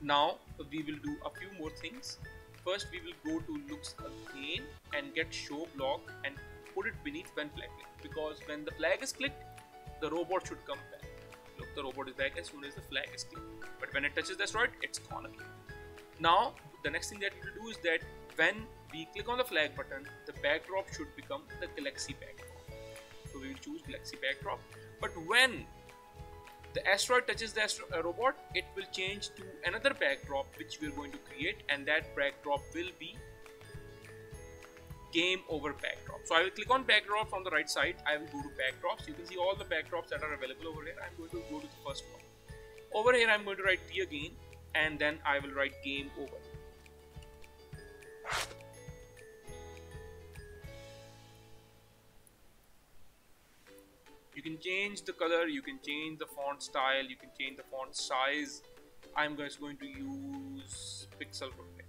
now we will do a few more things. First, we will go to looks again and get show block and put it beneath when flag clicked, because when the flag is clicked, the robot should come back. Look, the robot is back as soon as the flag is clicked, but when it touches the asteroid, it's gone again. Now the next thing that we will do is that when we click on the flag button, the backdrop should become the galaxy backdrop. So we will choose galaxy backdrop. But when the asteroid touches the robot, it will change to another backdrop which we are going to create, and that backdrop will be game over backdrop. So I will click on backdrops on the right side. I will go to backdrops. You can see all the backdrops that are available over here. I'm going to go to the first one. Over here I'm going to write T again, and then I will write game over. You can change the color, you can change the font style, you can change the font size. I'm just going to use pixel for today.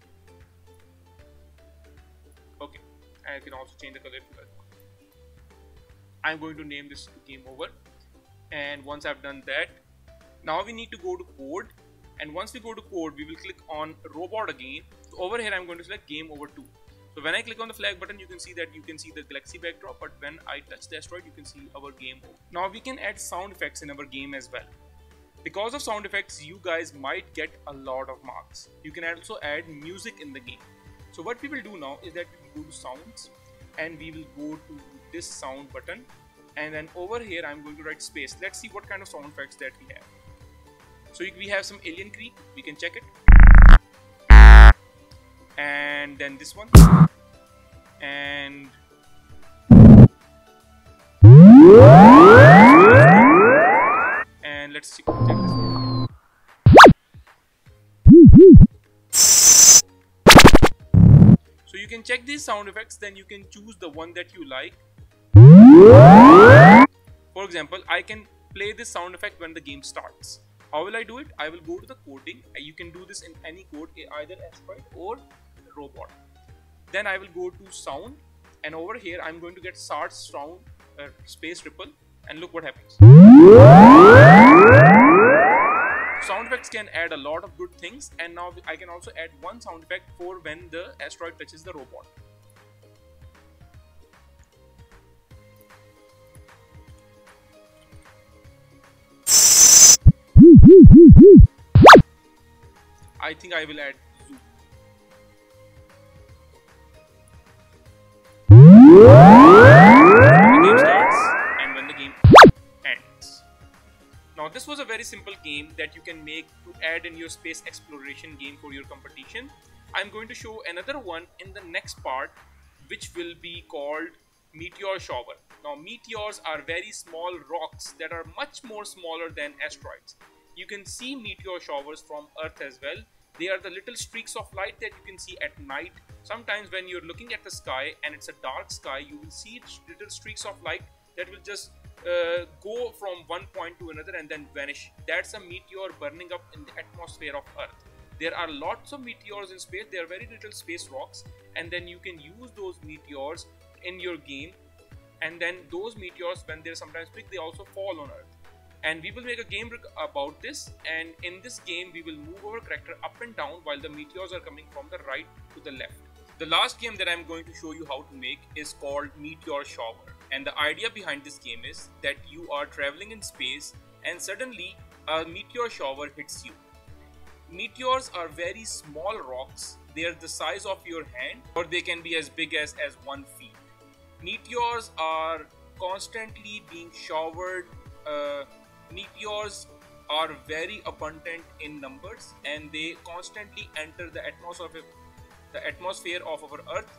Okay, I can also change the color if you guys want. I'm going to name this game over, and once I've done that, now we need to go to code, and once we go to code, we will click on robot again. So over here I'm going to select game over 2. So when I click on the flag button, you can see that you can see the galaxy backdrop, but when I touch the asteroid, you can see our game over. Now we can add sound effects in our game as well. Because of sound effects, you guys might get a lot of marks. You can also add music in the game. So what we will do now is that we will go to sounds, and we will go to this sound button, and then over here I'm going to write space. Let's see what kind of sound effects that we have. So we have some alien creak, we can check it. And then this one, and let's see, check this one. So you can check these sound effects, then you can choose the one that you like. For example, I can play this sound effect when the game starts. How will I do it? I will go to the coding. You can do this in any code, either asteroid or robot. Then I will go to sound, and over here I'm going to get start sound space ripple, and look what happens. Sound effects can add a lot of good things, and now I can also add one sound effect for when the asteroid touches the robot. I think I will add zoom. When the game starts and when the game ends. Now this was a very simple game that you can make to add in your space exploration game for your competition. I'm going to show another one in the next part, which will be called meteor shower. Now meteors are very small rocks that are much more smaller than asteroids. You can see meteor showers from Earth as well. They are the little streaks of light that you can see at night. Sometimes when you're looking at the sky and it's a dark sky, you will see little streaks of light that will just go from one point to another and then vanish. That's a meteor burning up in the atmosphere of Earth. There are lots of meteors in space. They are very little space rocks, and then you can use those meteors in your game. And then those meteors, when they're sometimes big, they also fall on Earth. And we will make a game about this, and in this game we will move our character up and down while the meteors are coming from the right to the left. The last game that I'm going to show you how to make is called Meteor Shower. And the idea behind this game is that you are traveling in space and suddenly a meteor shower hits you. Meteors are very small rocks. They are the size of your hand, or they can be as big as 1 feet. Meteors are constantly being showered. Meteors are very abundant in numbers, and they constantly enter the atmosphere of our Earth.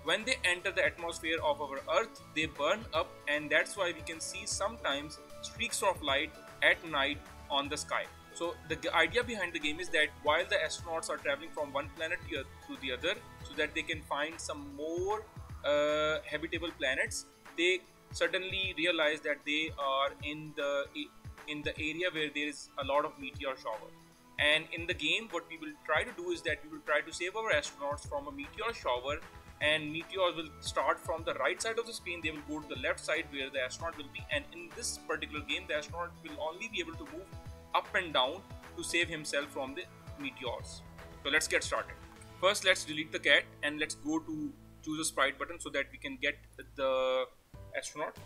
When they enter the atmosphere of our Earth, they burn up, and that's why we can see sometimes streaks of light at night on the sky. So the idea behind the game is that while the astronauts are traveling from one planet to the other, so that they can find some more habitable planets, they suddenly realize that they are in the area where there is a lot of meteor shower. And in the game, what we will try to do is that we will try to save our astronauts from a meteor shower, and meteors will start from the right side of the screen. They will go to the left side where the astronaut will be, and in this particular game the astronaut will only be able to move up and down to save himself from the meteors. So let's get started. First, let's delete the cat and let's go to choose a sprite button so that we can get the astronaut.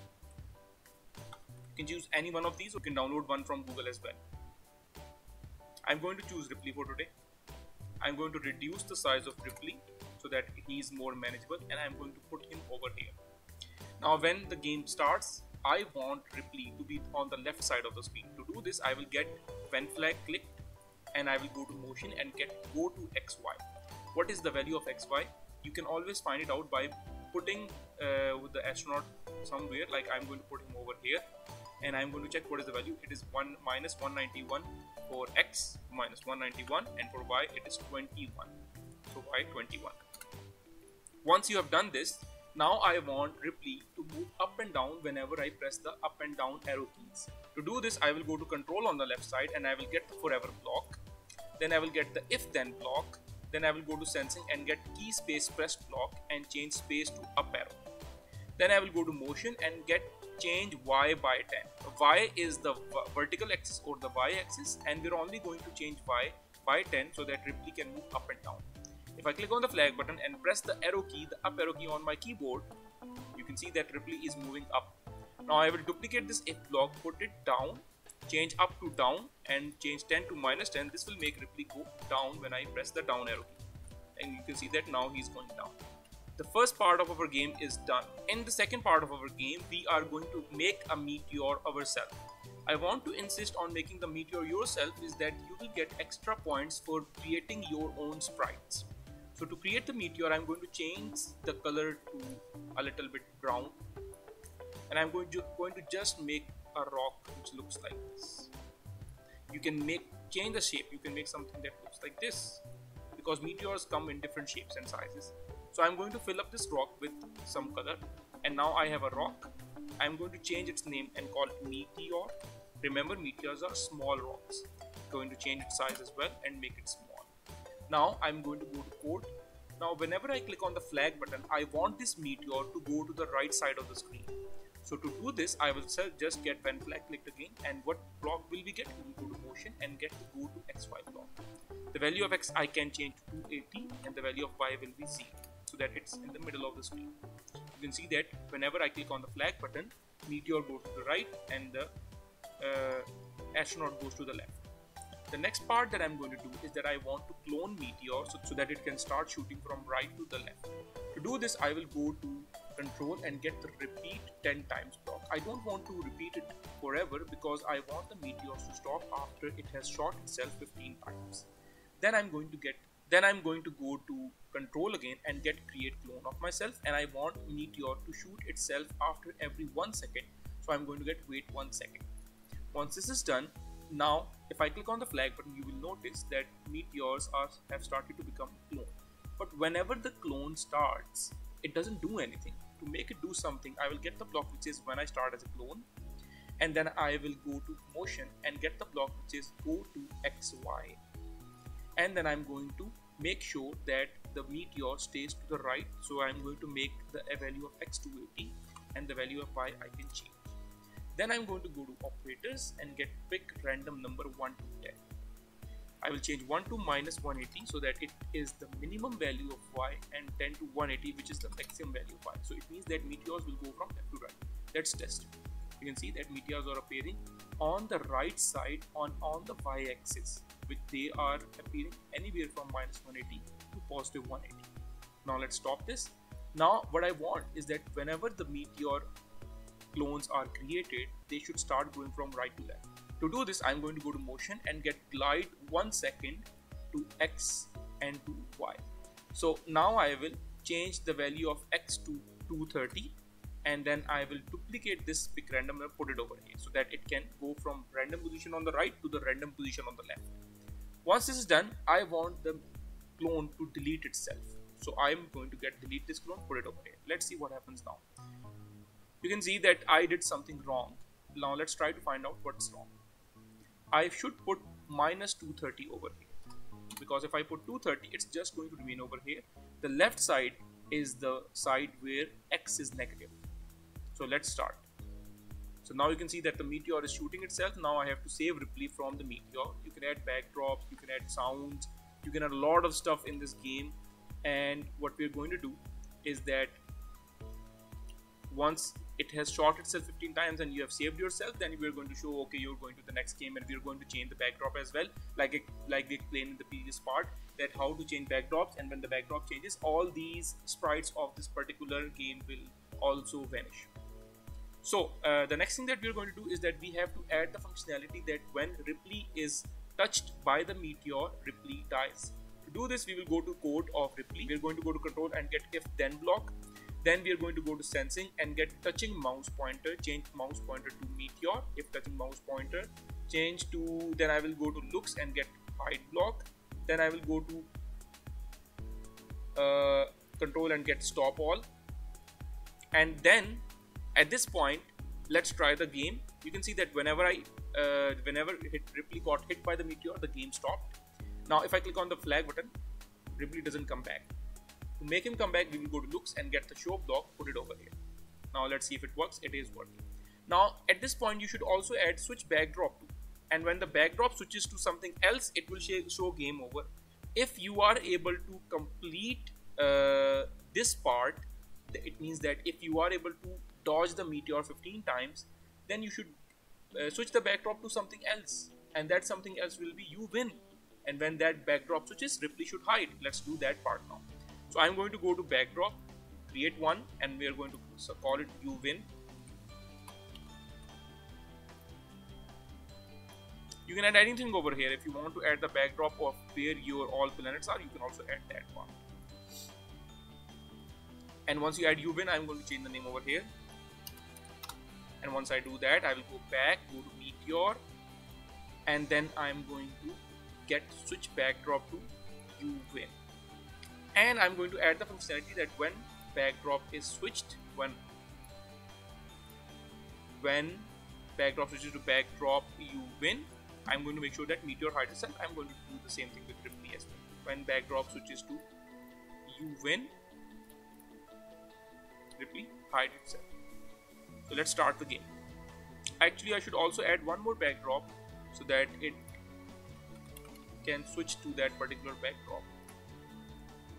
You can choose any one of these, or you can download one from Google as well. I'm going to choose Ripley for today. I'm going to reduce the size of Ripley so that he is more manageable, and I'm going to put him over here. Now when the game starts, I want Ripley to be on the left side of the screen. To do this, I will get pen flag clicked, and I will go to motion and go to XY. What is the value of XY? You can always find it out by putting the astronaut somewhere. Like I'm going to put him over here, and I'm going to check what is the value. It is minus 191 for X, minus 191, and for Y it is 21. So Y 21. Once you have done this, now I want Ripley to move up and down whenever I press the up and down arrow keys. To do this, I will go to control on the left side, and I will get the forever block. Then I will get the if then block. Then I will go to sensing and get key space pressed block and change space to up arrow. Then I will go to motion and get change Y by 10. Y is the vertical axis or the Y axis, and we're only going to change Y by 10 so that Ripley can move up and down. If I click on the flag button and press the arrow key, the up arrow key on my keyboard, you can see that Ripley is moving up. Now I will duplicate this if block, put it down, change up to down, and change 10 to minus 10. This will make Ripley go down when I press the down arrow key. And you can see that now he's going down. The first part of our game is done. In the second part of our game, we are going to make a meteor ourselves. I want to insist on making the meteor yourself is that you will get extra points for creating your own sprites. So to create the meteor, I'm going to change the color to a little bit brown, and I'm going to just make a rock which looks like this. You can change the shape. You can make something that looks like this, because meteors come in different shapes and sizes. So I'm going to fill up this rock with some color, and now I have a rock. I'm going to change its name and call it Meteor. Remember, meteors are small rocks. I'm going to change its size as well and make it small. Now I'm going to go to code. Now whenever I click on the flag button, I want this meteor to go to the right side of the screen. So to do this, I will just get pen flag clicked again, and what block will we get? We will go to motion and get to go to XY block. The value of X I can change to 280, and the value of Y will be 0, so that it's in the middle of the screen. You can see that whenever I click on the flag button, meteor goes to the right and the astronaut goes to the left. The next part that I'm going to do is that I want to clone meteor so that it can start shooting from right to the left. To do this, I will go to control and get the repeat 10 times block. I don't want to repeat it forever because I want the meteors to stop after it has shot itself 15 times. Then I'm going to go to control again and get create clone of myself, and I want meteor to shoot itself after every 1 second. So I'm going to get wait 1 second. Once this is done, now if I click on the flag button, you will notice that meteors have started to become clone. But whenever the clone starts, it doesn't do anything. To make it do something, I will get the block which is when I start as a clone, and then I will go to motion and get the block which is go to XY. and then I'm going to make sure that the meteor stays to the right. So I'm going to make the value of x to 80 and the value of y I can change. Then I'm going to go to operators and get pick random number 1 to 10. I will change 1 to minus 180 so that it is the minimum value of y, and 10 to 180 which is the maximum value of y. So it means that meteors will go from left to right. Let's test it. You can see that meteors are appearing on the right side on the y-axis, which they are appearing anywhere from minus 180 to positive 180. Now let's stop this. Now what I want is that whenever the meteor clones are created, they should start going from right to left. To do this, I'm going to go to motion and get glide 1 second to x and to y. So now I will change the value of x to 230, and then I will duplicate this pick random number, put it over here so that it can go from random position on the right to the random position on the left. Once this is done, I want the clone to delete itself. So I'm going to delete this clone, put it over here. Let's see what happens now. You can see that I did something wrong. Now let's try to find out what's wrong. I should put minus 230 over here, because if I put 230, it's just going to remain over here. The left side is the side where x is negative. So let's start. So now you can see that the meteor is shooting itself. Now I have to save Ripley from the meteor. You can add backdrops, you can add sounds, you can add a lot of stuff in this game. And what we're going to do is that once it has shot itself 15 times and you have saved yourself, then we're going to show, okay, you're going to the next game, and we're going to change the backdrop as well, like we explained in the previous part, that how to change backdrops. And when the backdrop changes, all these sprites of this particular game will also vanish. So the next thing that we're going to do is that we have to add the functionality that when Ripley is touched by the meteor, Ripley dies. To do this, we will go to code of Ripley. We're going to go to control and get if then block. Then we are going to go to sensing and get touching mouse pointer, change mouse pointer to meteor, if touching mouse pointer, change to, then I will go to looks and get hide block. Then I will go to control and get stop all. And then at this point, let's try the game. You can see that whenever Ripley got hit by the meteor, the game stopped. Now if I click on the flag button, Ripley doesn't come back. To make him come back, we will go to looks and get the show block, put it over here. Now let's see if it works. It is working. Now at this point, you should also add switch backdrop to, and when the backdrop switches to something else, it will show game over. If you are able to complete this part, it means that if you are able to dodge the meteor 15 times, then you should switch the backdrop to something else, and that something else will be you win. And when that backdrop switches, Ripley should hide. Let's do that part now. So I'm going to go to backdrop, create one, and we are going to call it you win. You can add anything over here. If you want to add the backdrop of where your all planets are, you can also add that one. And once you add you win, I'm going to change the name over here. And once I do that, I will go back, go to meteor, and then I'm going to get switch backdrop to you win. And I'm going to add the functionality that when backdrop is switched, when backdrop switches to backdrop you win, I'm going to make sure that meteor hides itself. I'm going to do the same thing with Ripley as well. When backdrop switches to you win, Ripley hide itself. So let's start the game. Actually, I should also add one more backdrop so that it can switch to that particular backdrop.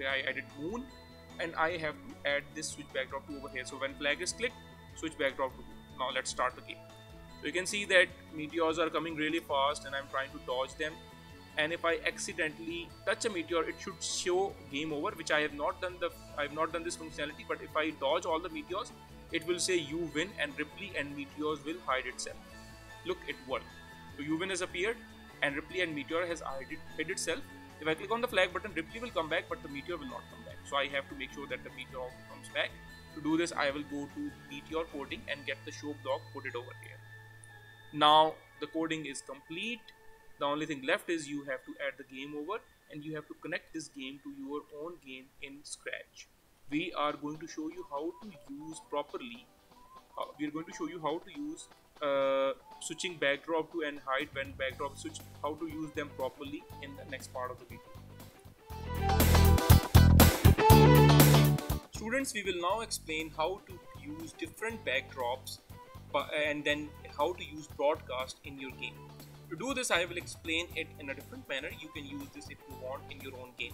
I added moon, and I have to add this switch backdrop to over here. So when flag is clicked, switch backdrop to. Now let's start the game. So you can see that meteors are coming really fast, and I'm trying to dodge them. And if I accidentally touch a meteor, it should show game over, which I have not done. I have not done this functionality. But if I dodge all the meteors, it will say you win, and Ripley and meteors will hide itself. Look, it worked. So you win has appeared, and Ripley and meteor has hid itself. If I click on the flag button, Ripley will come back, but the meteor will not come back. So I have to make sure that the meteor comes back. To do this, I will go to meteor coding and get the show block, put it over here. Now the coding is complete. The only thing left is you have to add the game over, and you have to connect this game to your own game in Scratch. We are going to show you how to use properly. We are going to show you how to use switching backdrop to and hide when backdrop switch, how to use them properly in the next part of the video. Students, we will now explain how to use different backdrops and then how to use broadcast in your game. To do this, I will explain it in a different manner. You can use this if you want in your own game.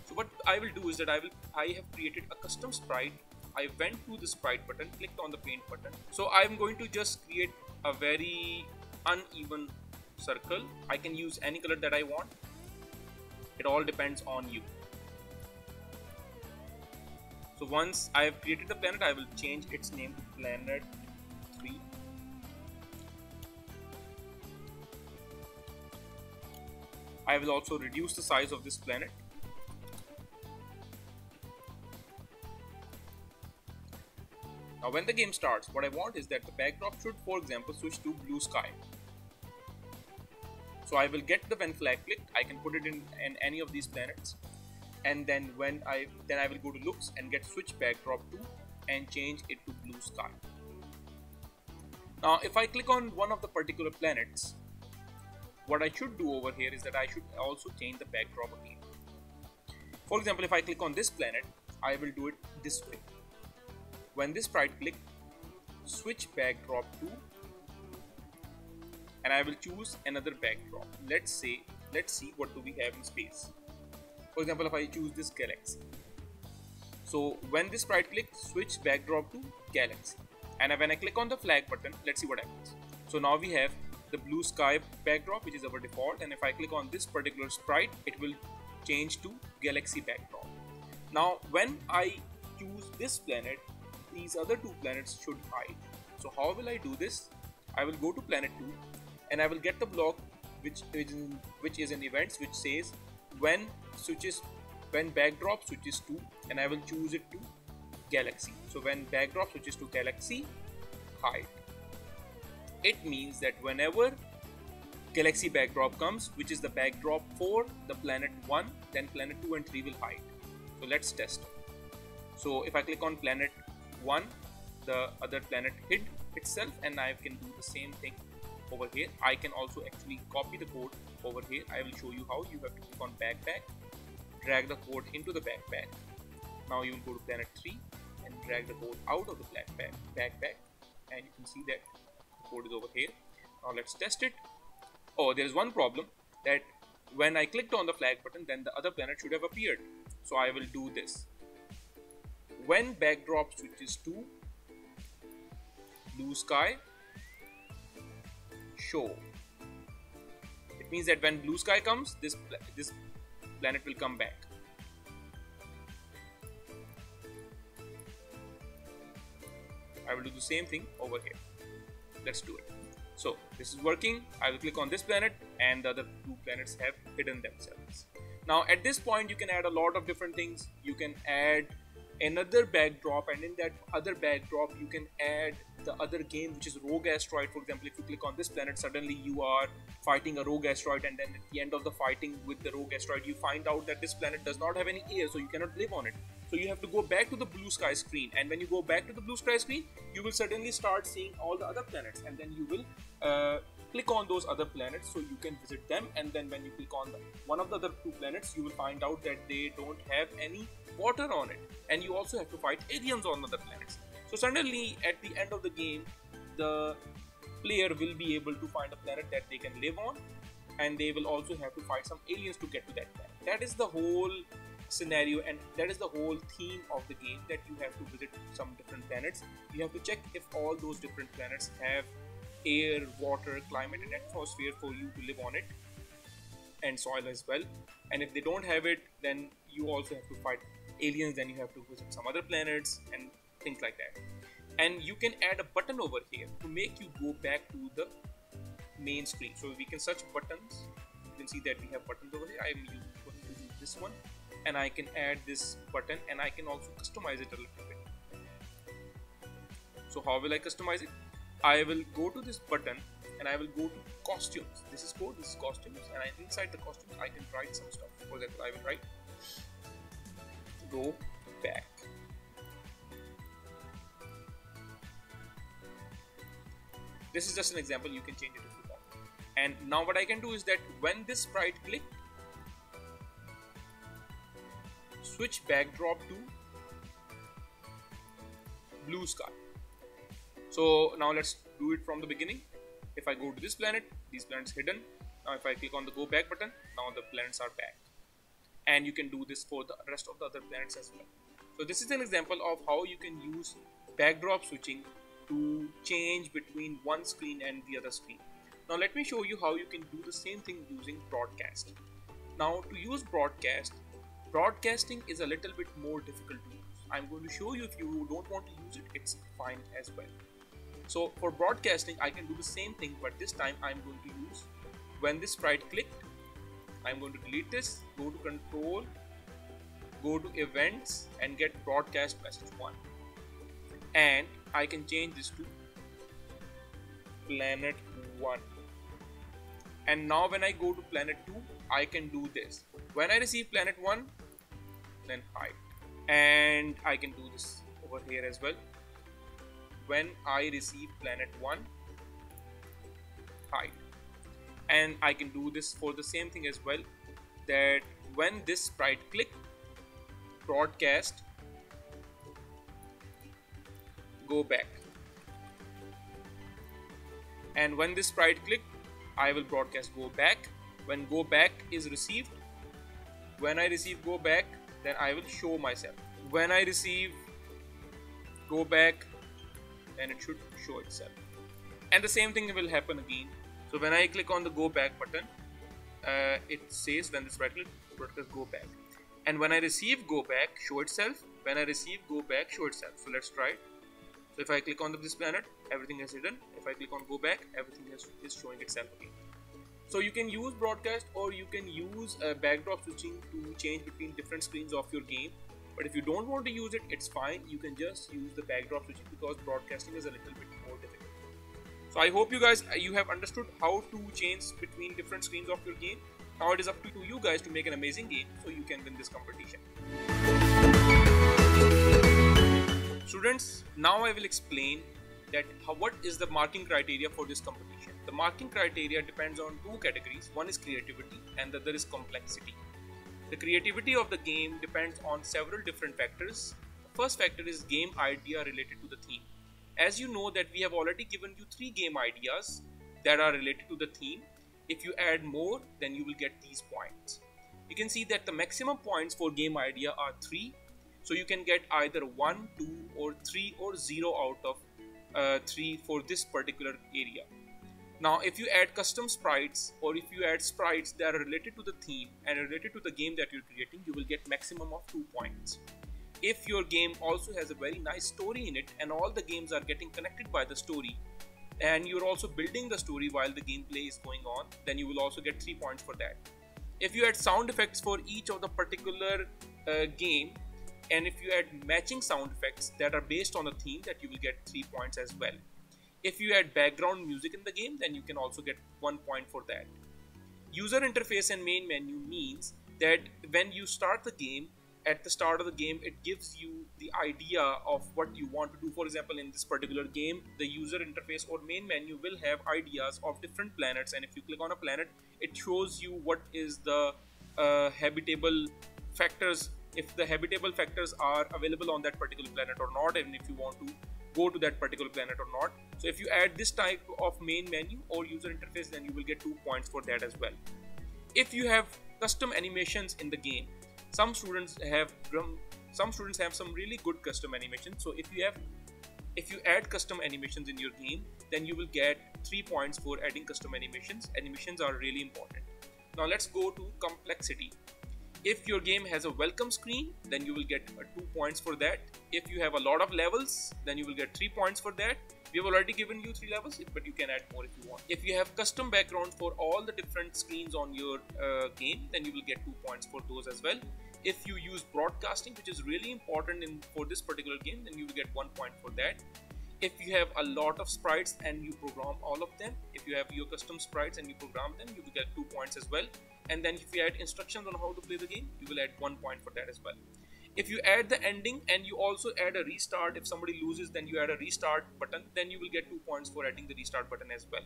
So what I will do is that I have created a custom sprite. I went to the sprite button, clicked on the paint button. So I'm going to just create a very uneven circle. I can use any color that I want. It all depends on you. So once I have created the planet, I will change its name to Planet 3. I will also reduce the size of this planet. Now when the game starts, what I want is that the backdrop should, for example, switch to blue sky. So I will get the when flag clicked, I can put it in any of these planets. And then I will go to looks and get switch backdrop to and change it to blue sky. Now if I click on one of the particular planets, what I should do over here is that I should also change the backdrop again. For example, if I click on this planet, I will do it this way. When this sprite click, switch backdrop to, and I will choose another backdrop. Let's see what do we have in space. For example, if I choose this galaxy. So when this sprite clicks, switch backdrop to galaxy. And when I click on the flag button, let's see what happens. So now we have the blue sky backdrop, which is our default. And if I click on this particular sprite, it will change to galaxy backdrop. Now when I choose this planet, these other two planets should hide. So how will I do this? I will go to planet 2 and I will get the block which is in events, which says when backdrop switches to, and I will choose it to galaxy. So when backdrop switches to galaxy, hide. It means that whenever galaxy backdrop comes, which is the backdrop for the planet 1, then planet 2 and 3 will hide. So let's test. So if I click on planet 1, the other planet hid itself, and I can do the same thing over here. I can also actually copy the code over here. I will show you how. You have to click on backpack, drag the code into the backpack. Now you will go to planet 3 and drag the code out of the backpack, and you can see that the code is over here. Now let's test it. Oh, there is one problem, that when I clicked on the flag button, then the other planet should have appeared. So I will do this. When backdrop switches to blue sky, show. It means that when blue sky comes, this planet will come back. I will do the same thing over here. Let's do it. So this is working. I will click on this planet and the other two planets have hidden themselves. Now at this point you can add a lot of different things. You can add another backdrop, and in that other backdrop you can add the other game, which is rogue asteroid. For example, if you click on this planet, suddenly you are fighting a rogue asteroid, and then at the end of the fighting with the rogue asteroid you find out that this planet does not have any air, so you cannot live on it. So you have to go back to the blue sky screen, and when you go back to the blue sky screen, you will suddenly start seeing all the other planets, and then you will click on those other planets so you can visit them. And then when you click on one of the other two planets, you will find out that they don't have any water on it, and you also have to fight aliens on other planets. So suddenly at the end of the game, the player will be able to find a planet that they can live on, and they will also have to fight some aliens to get to that planet. That is the whole scenario, and that is the whole theme of the game, that you have to visit some different planets. You have to check if all those different planets have air, water, climate and atmosphere for you to live on it, and soil as well. And if they don't have it, then you also have to fight aliens, then you have to visit some other planets and things like that. And you can add a button over here to make you go back to the main screen. So we can search buttons. You can see that we have buttons over here. I am going to use this one, and I can add this button, and I can also customize it a little bit. So how will I customize it? I will go to this button and I will go to costumes. This is code, this is costumes, and inside the costumes I can write some stuff. For example, I will write go back. This is just an example, you can change it if you want. And now what I can do is that when this sprite click, switch backdrop to blue sky. So now let's do it from the beginning. If I go to this planet, these planets hidden. Now if I click on the go back button, now the planets are back. And you can do this for the rest of the other planets as well. So this is an example of how you can use backdrop switching to change between one screen and the other screen. Now let me show you how you can do the same thing using broadcast. Now to use broadcasting is a little bit more difficult to use. I'm going to show you. If you don't want to use it, it's fine as well. So for broadcasting, I can do the same thing, but this time I'm going to use when this sprite clicked, I'm going to delete this, go to control, go to events and get broadcast message 1. And I can change this to planet 1. And now when I go to planet 2, I can do this. When I receive planet 1, then hide. And I can do this over here as well. When I receive planet 1, hide. And I can do this for the same thing as well, that when this sprite click, broadcast, go back. And when this sprite click, I will broadcast go back. When go back is received, when I receive go back, then I will show myself. When I receive go back, then it should show itself. And the same thing will happen again. So when I click on the go back button, it says when this sprite click, broadcast go back. And when I receive go back, show itself. When I receive go back, show itself. So let's try it. So if I click on this planet, everything is hidden. If I click on go back, everything is showing itself again. So you can use broadcast, or you can use backdrop switching to change between different screens of your game. But if you don't want to use it, it's fine. You can just use the backdrop switching, because broadcasting is a little bit more difficult. So I hope you have understood how to change between different screens of your game. Now it is up to you guys to make an amazing game so you can win this competition. Students, now I will explain that what is the marking criteria for this competition. The marking criteria depends on two categories. One is creativity and the other is complexity. The creativity of the game depends on several different factors. The first factor is game idea related to the theme. As you know that we have already given you 3 game ideas that are related to the theme. If you add more, then you will get these points. You can see that the maximum points for game idea are 3. So you can get either 1, 2 or 3 or 0 out of 3 for this particular area. Now if you add custom sprites, or if you add sprites that are related to the theme and related to the game that you're creating, you will get maximum of 2 points. If your game also has a very nice story in it and all the games are getting connected by the story, and you're also building the story while the gameplay is going on, then you will also get 3 points for that. If you add sound effects for each of the particular game, and if you add matching sound effects that are based on the theme, that you will get 3 points as well. If you add background music in the game, then you can also get 1 point for that. User interface and main menu means that when you start the game, at the start of the game, it gives you the idea of what you want to do. For example, in this particular game, the user interface or main menu will have ideas of different planets, and if you click on a planet, it shows you what is the habitable factors, if the habitable factors are available on that particular planet or not, and if you want to go to that particular planet or not. So if you add this type of main menu or user interface, then you will get 2 points for that as well. If you have custom animations in the game, some students have some really good custom animations. So if you add custom animations in your game, then you will get 3 points for adding custom animations. Animations are really important. Now let's go to complexity. If your game has a welcome screen, then you will get 2 points for that. If you have a lot of levels, then you will get 3 points for that. We have already given you 3 levels, but you can add more if you want. If you have custom backgrounds for all the different screens on your game, then you will get 2 points for those as well. If you use broadcasting, which is really important for this particular game, then you will get 1 point for that. If you have a lot of sprites and you program all of them, if you have your custom sprites and you program them, you will get 2 points as well. And then if you add instructions on how to play the game, you will add 1 point for that as well. If you add the ending and you also add a restart, if somebody loses then you add a restart button, then you will get 2 points for adding the restart button as well.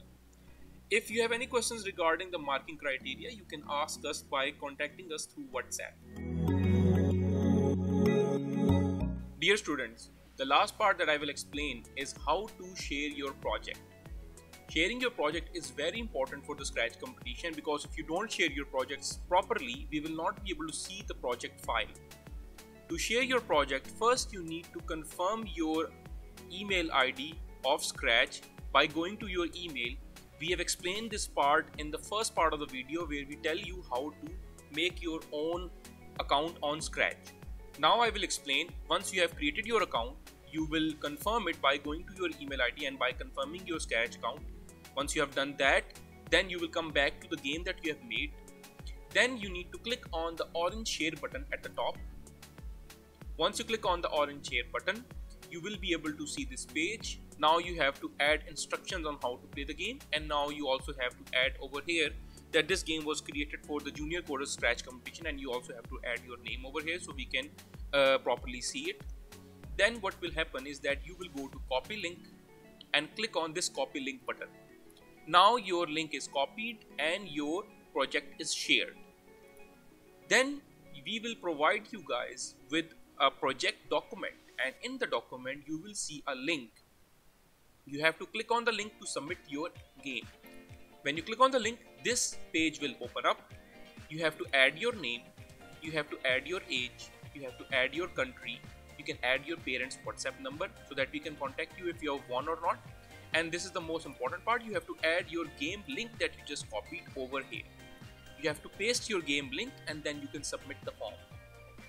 If you have any questions regarding the marking criteria, you can ask us by contacting us through WhatsApp. Dear students, the last part that I will explain is how to share your project. Sharing your project is very important for the Scratch competition, because if you don't share your projects properly, we will not be able to see the project file. To share your project, first you need to confirm your email ID of Scratch by going to your email. We have explained this part in the first part of the video where we tell you how to make your own account on Scratch. Now I will explain. Once you have created your account, you will confirm it by going to your email ID and by confirming your Scratch account. Once you have done that, then you will come back to the game that you have made. Then you need to click on the orange share button at the top. Once you click on the orange share button, you will be able to see this page. Now you have to add instructions on how to play the game, and now you also have to add over here that this game was created for the Junior Coderz Scratch competition, and you also have to add your name over here so we can properly see it. Then what will happen is that you will go to copy link and click on this copy link button. Now your link is copied and your project is shared. Then we will provide you guys with a project document, and in the document you will see a link. You have to click on the link to submit your game. When you click on the link, this page will open up. You have to add your name, you have to add your age, you have to add your country, you can add your parents' WhatsApp number so that we can contact you if you have won or not. And this is the most important part, you have to add your game link that you just copied over here. You have to paste your game link and then you can submit the form.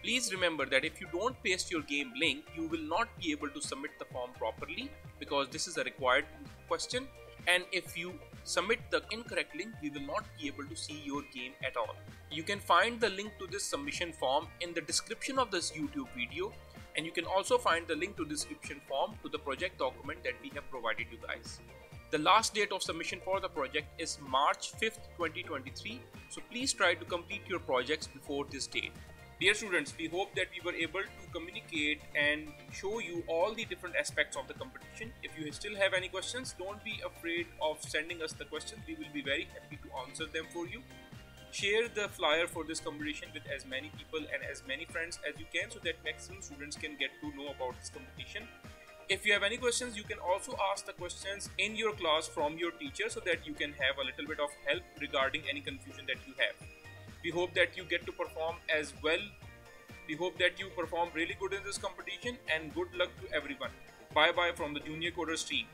Please remember that if you don't paste your game link, you will not be able to submit the form properly, because this is a required question, and if you submit the incorrect link, we will not be able to see your game at all. You can find the link to this submission form in the description of this YouTube video, and you can also find the link to the description form to the project document that we have provided you guys. The last date of submission for the project is March 5th, 2023, so please try to complete your projects before this date. Dear students, we hope that we were able to communicate and show you all the different aspects of the competition. If you still have any questions, don't be afraid of sending us the questions. We will be very happy to answer them for you. Share the flyer for this competition with as many people and as many friends as you can, so that maximum students can get to know about this competition. If you have any questions, you can also ask the questions in your class from your teacher, so that you can have a little bit of help regarding any confusion that you have. We hope that you get to perform as well. We hope that you perform really good in this competition, and good luck to everyone. Bye bye from the Junior Coderz team.